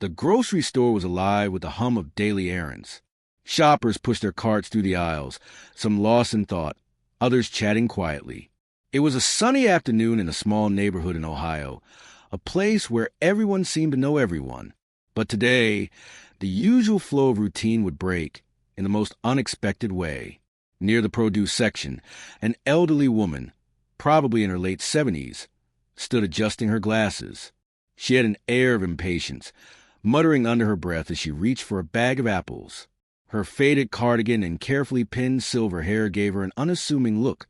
The grocery store was alive with the hum of daily errands. Shoppers pushed their carts through the aisles, some lost in thought, others chatting quietly. It was a sunny afternoon in a small neighborhood in Ohio, a place where everyone seemed to know everyone. But today, the usual flow of routine would break in the most unexpected way. Near the produce section, an elderly woman, probably in her late 70s, stood adjusting her glasses. She had an air of impatience, muttering under her breath as she reached for a bag of apples. Her faded cardigan and carefully pinned silver hair gave her an unassuming look,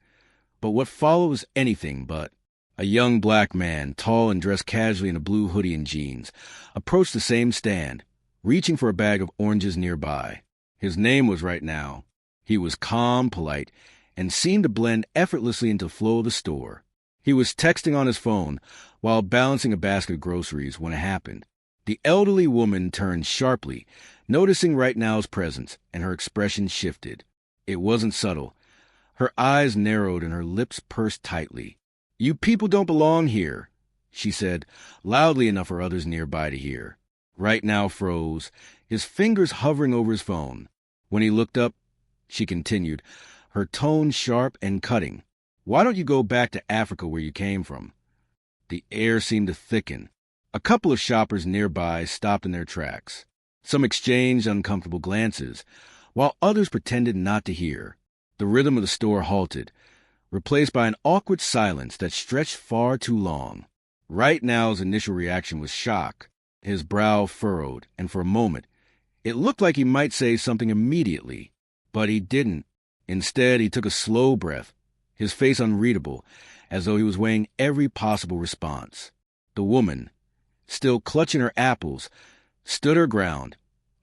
but what followed was anything but. A young black man, tall and dressed casually in a blue hoodie and jeans, approached the same stand, reaching for a bag of oranges nearby. His name was Right Now. He was calm, polite, and seemed to blend effortlessly into the flow of the store. He was texting on his phone while balancing a basket of groceries when it happened. The elderly woman turned sharply, noticing Right Now's presence, and her expression shifted. It wasn't subtle. Her eyes narrowed and her lips pursed tightly. "You people don't belong here," she said, loudly enough for others nearby to hear. Right Now froze, his fingers hovering over his phone. When he looked up, she continued, her tone sharp and cutting. "Why don't you go back to Africa where you came from?" The air seemed to thicken. A couple of shoppers nearby stopped in their tracks. Some exchanged uncomfortable glances, while others pretended not to hear. The rhythm of the store halted, replaced by an awkward silence that stretched far too long. Right Now's initial reaction was shock. His brow furrowed, and for a moment, it looked like he might say something immediately. But he didn't. Instead, he took a slow breath, his face unreadable, as though he was weighing every possible response. The woman, still clutching her apples, stood her ground,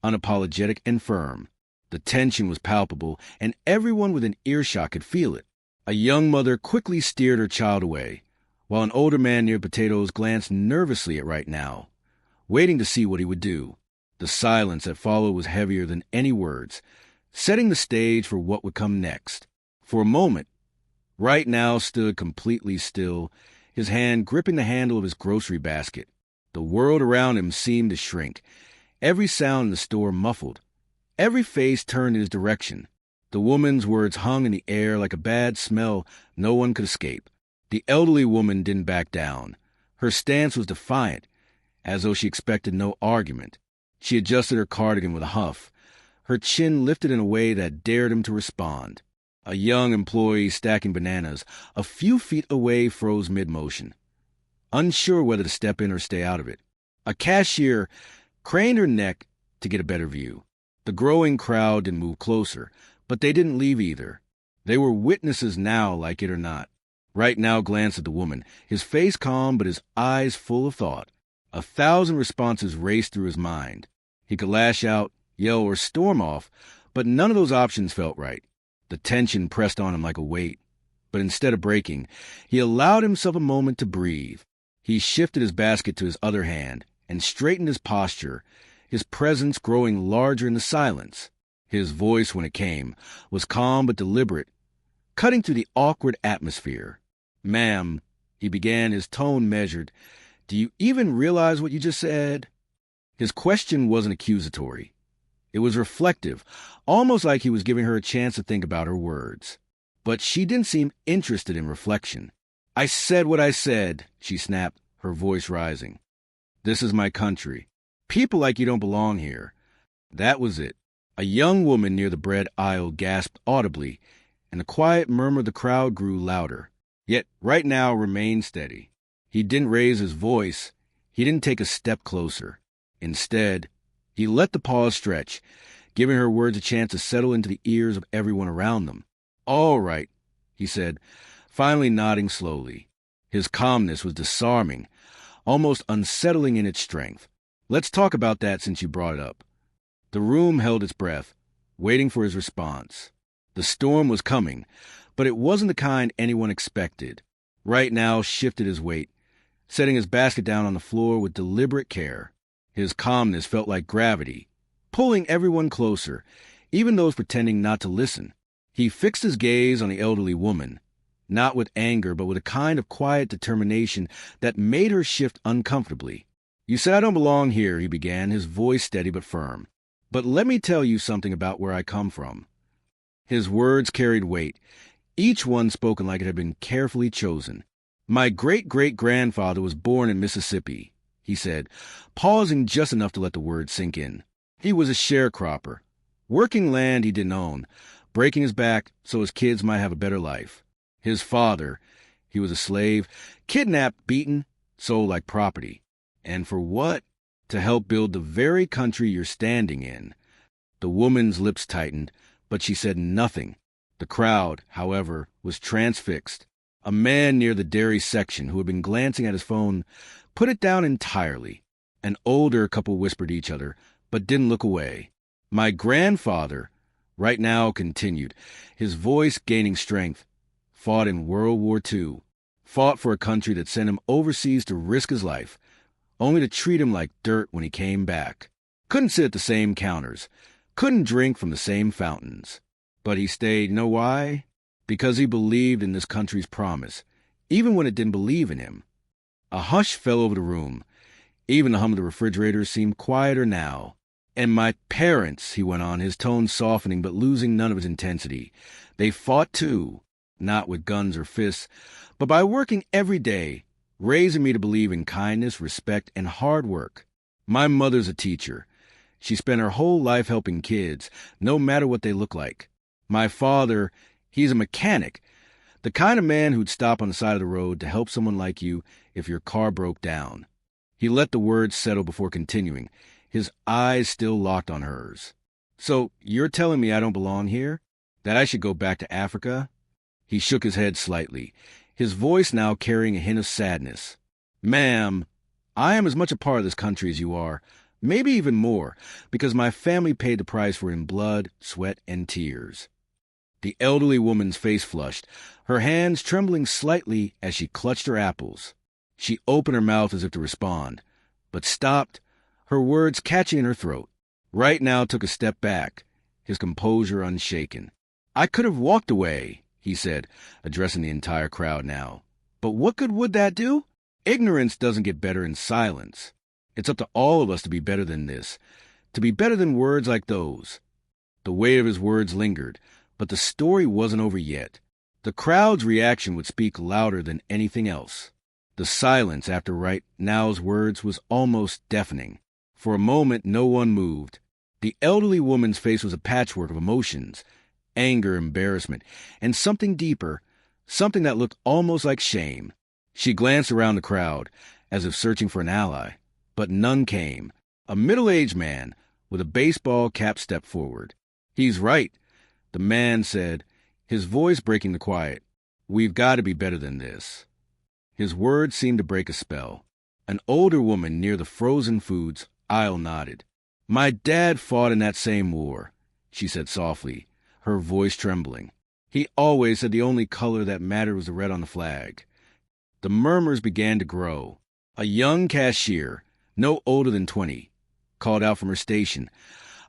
unapologetic and firm. The tension was palpable, and everyone within earshot could feel it. A young mother quickly steered her child away, while an older man near potatoes glanced nervously at Right Now, waiting to see what he would do. The silence that followed was heavier than any words, setting the stage for what would come next. For a moment, Right Now stood completely still, his hand gripping the handle of his grocery basket. The world around him seemed to shrink, every sound in the store muffled, every face turned in his direction. The woman's words hung in the air like a bad smell no one could escape. The elderly woman didn't back down. Her stance was defiant, as though she expected no argument. She adjusted her cardigan with a huff, her chin lifted in a way that dared him to respond. A young employee stacking bananas a few feet away froze mid-motion, unsure whether to step in or stay out of it. A cashier craned her neck to get a better view. The growing crowd didn't move closer, but they didn't leave either. They were witnesses now, like it or not. Right Now glanced at the woman, his face calm but his eyes full of thought. 1,000 responses raced through his mind. He could lash out, yell, or storm off, but none of those options felt right. The tension pressed on him like a weight. But instead of breaking, he allowed himself a moment to breathe. He shifted his basket to his other hand and straightened his posture, his presence growing larger in the silence. His voice, when it came, was calm but deliberate, cutting through the awkward atmosphere. "Ma'am," he began, his tone measured, "do you even realize what you just said?" His question wasn't accusatory. It was reflective, almost like he was giving her a chance to think about her words. But she didn't seem interested in reflection. "I said what I said," she snapped, her voice rising. "This is my country. People like you don't belong here." That was it. A young woman near the bread aisle gasped audibly, and the quiet murmur of the crowd grew louder. Yet Right Now remained steady. He didn't raise his voice. He didn't take a step closer. Instead, he let the pause stretch, giving her words a chance to settle into the ears of everyone around them. "All right," he said, finally nodding slowly. His calmness was disarming, almost unsettling in its strength. "Let's talk about that since you brought it up." The room held its breath, waiting for his response. The storm was coming, but it wasn't the kind anyone expected. Right Now shifted his weight, setting his basket down on the floor with deliberate care. His calmness felt like gravity, pulling everyone closer, even those pretending not to listen. He fixed his gaze on the elderly woman, not with anger, but with a kind of quiet determination that made her shift uncomfortably. You said I don't belong here, he began, his voice steady but firm. But let me tell you something about where I come from. His words carried weight, each one spoken like it had been carefully chosen. My great-great-grandfather was born in Mississippi, he said, pausing just enough to let the words sink in. He was a sharecropper, working land he didn't own, breaking his back so his kids might have a better life. His father, he was a slave, kidnapped, beaten, sold like property. And for what? To help build the very country you're standing in. The woman's lips tightened, but she said nothing. The crowd, however, was transfixed. A man near the dairy section, who had been glancing at his phone, put it down entirely. An older couple whispered to each other, but didn't look away. My grandfather, right now, continued, his voice gaining strength, fought in World War II, fought for a country that sent him overseas to risk his life, only to treat him like dirt when he came back. Couldn't sit at the same counters, couldn't drink from the same fountains. But he stayed. You know why? Because he believed in this country's promise, even when it didn't believe in him. A hush fell over the room. Even the hum of the refrigerator seemed quieter now. And my parents, he went on, his tone softening but losing none of its intensity. They fought too, not with guns or fists, but by working every day, raising me to believe in kindness, respect, and hard work. My mother's a teacher. She spent her whole life helping kids, no matter what they look like. My father, he's a mechanic, the kind of man who'd stop on the side of the road to help someone like you if your car broke down. He let the words settle before continuing, his eyes still locked on hers. So you're telling me I don't belong here? That I should go back to Africa? He shook his head slightly, his voice now carrying a hint of sadness. Ma'am, I am as much a part of this country as you are, maybe even more, because my family paid the price for it in blood, sweat, and tears. The elderly woman's face flushed, her hands trembling slightly as she clutched her apples. She opened her mouth as if to respond, but stopped, her words catching in her throat. Right now took a step back, his composure unshaken. I could have walked away, he said, addressing the entire crowd now. But what good would that do? Ignorance doesn't get better in silence. It's up to all of us to be better than this, to be better than words like those. The weight of his words lingered, but the story wasn't over yet. The crowd's reaction would speak louder than anything else. The silence after right now's words was almost deafening. For a moment, no one moved. The elderly woman's face was a patchwork of emotions, anger, embarrassment, and something deeper, something that looked almost like shame. She glanced around the crowd, as if searching for an ally, but none came. A middle-aged man with a baseball cap stepped forward. He's right, the man said, his voice breaking the quiet. We've got to be better than this. His words seemed to break a spell. An older woman near the frozen foods aisle nodded. My dad fought in that same war, she said softly, her voice trembling. He always said the only color that mattered was the red on the flag. The murmurs began to grow. A young cashier, no older than 20, called out from her station.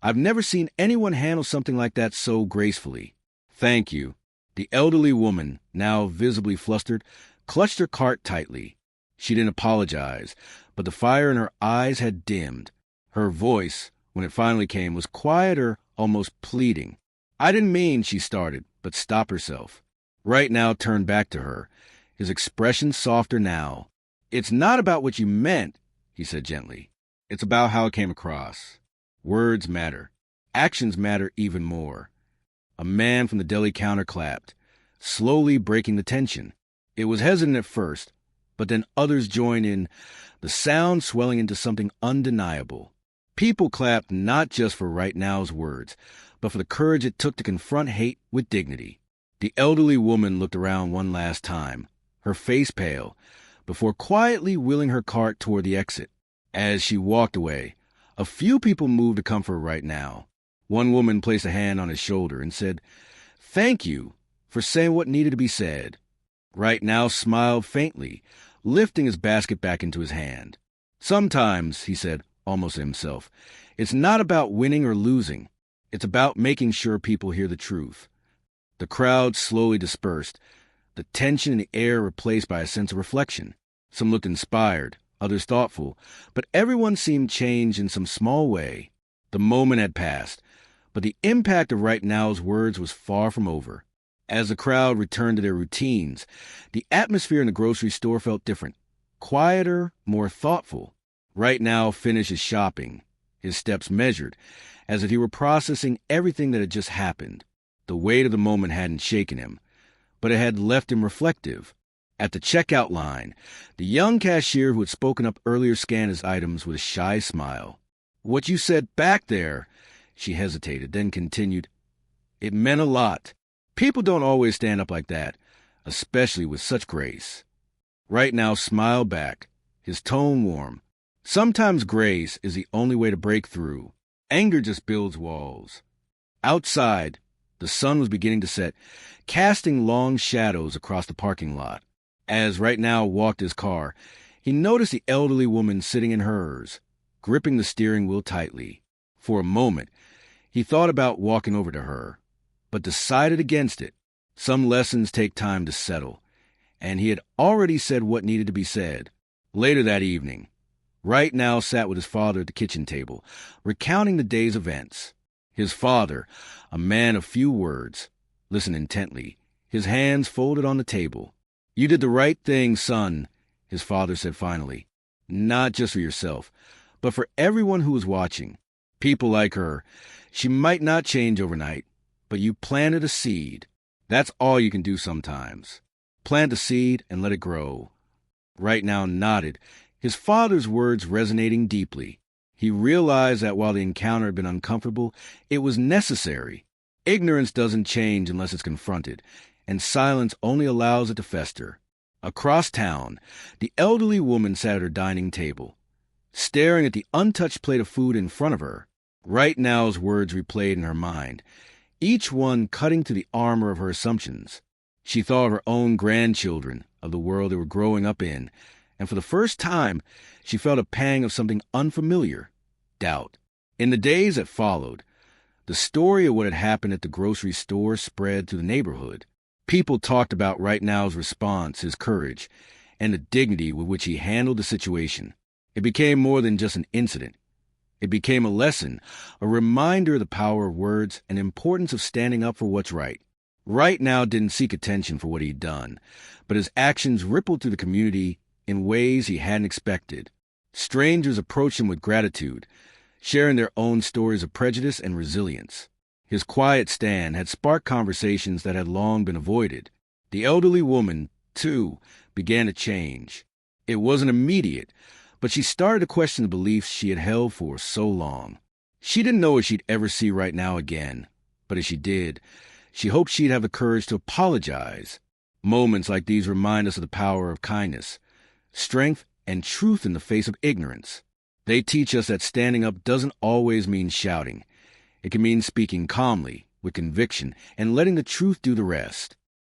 I've never seen anyone handle something like that so gracefully. Thank you. The elderly woman, now visibly flustered, clutched her cart tightly. She didn't apologize, but the fire in her eyes had dimmed. Her voice, when it finally came, was quieter, almost pleading. I didn't mean, she started, but stopped herself. Right now turned back to her, his expression softer now. It's not about what you meant, he said gently. It's about how it came across. Words matter. Actions matter even more. A man from the deli counter clapped, slowly breaking the tension. It was hesitant at first, but then others joined in, the sound swelling into something undeniable. People clapped not just for right now's words, but for the courage it took to confront hate with dignity. The elderly woman looked around one last time, her face pale, before quietly wheeling her cart toward the exit. As she walked away, a few people moved to comfort her right now. One woman placed a hand on his shoulder and said, "Thank you for saying what needed to be said." Right now smiled faintly, lifting his basket back into his hand. Sometimes, he said, almost to himself, it's not about winning or losing. It's about making sure people hear the truth. The crowd slowly dispersed, the tension in the air replaced by a sense of reflection. Some looked inspired, others thoughtful, but everyone seemed changed in some small way. The moment had passed, but the impact of right now's words was far from over. As the crowd returned to their routines, the atmosphere in the grocery store felt different, quieter, more thoughtful. Right now finished his shopping, his steps measured, as if he were processing everything that had just happened. The weight of the moment hadn't shaken him, but it had left him reflective. At the checkout line, the young cashier who had spoken up earlier scanned his items with a shy smile. "What you said back there," she hesitated, then continued, "it meant a lot. People don't always stand up like that, especially with such grace." Right now smiled back, his tone warm. Sometimes grace is the only way to break through. Anger just builds walls. Outside, the sun was beginning to set, casting long shadows across the parking lot. As Right Now walked his car, he noticed the elderly woman sitting in hers, gripping the steering wheel tightly. For a moment, he thought about walking over to her, but decided against it. Some lessons take time to settle, and he had already said what needed to be said. Later that evening, Right Now sat with his father at the kitchen table, recounting the day's events. His father, a man of few words, listened intently, his hands folded on the table. "You did the right thing, son," his father said finally. "Not just for yourself, but for everyone who was watching. People like her. She might not change overnight, but you planted a seed. That's all you can do sometimes. Plant a seed and let it grow." Right Now nodded, his father's words resonating deeply. He realized that while the encounter had been uncomfortable, it was necessary. Ignorance doesn't change unless it's confronted, and silence only allows it to fester. Across town, the elderly woman sat at her dining table, staring at the untouched plate of food in front of her. Right Now's words replayed in her mind, each one cutting to the armor of her assumptions. She thought of her own grandchildren, of the world they were growing up in, and for the first time, she felt a pang of something unfamiliar, doubt. In the days that followed, the story of what had happened at the grocery store spread through the neighborhood. People talked about Right Now's response, his courage, and the dignity with which he handled the situation. It became more than just an incident. It became a lesson, a reminder of the power of words and importance of standing up for what's right. Right Now didn't seek attention for what he'd done, but his actions rippled through the community in ways he hadn't expected. Strangers approached him with gratitude, sharing their own stories of prejudice and resilience. His quiet stand had sparked conversations that had long been avoided. The elderly woman, too, began to change. It wasn't immediate, but she started to question the beliefs she had held for so long. She didn't know if she'd ever see Right Now again, but if she did, she hoped she'd have the courage to apologize. Moments like these remind us of the power of kindness, strength, and truth in the face of ignorance. They teach us that standing up doesn't always mean shouting. It can mean speaking calmly, with conviction, and letting the truth do the rest.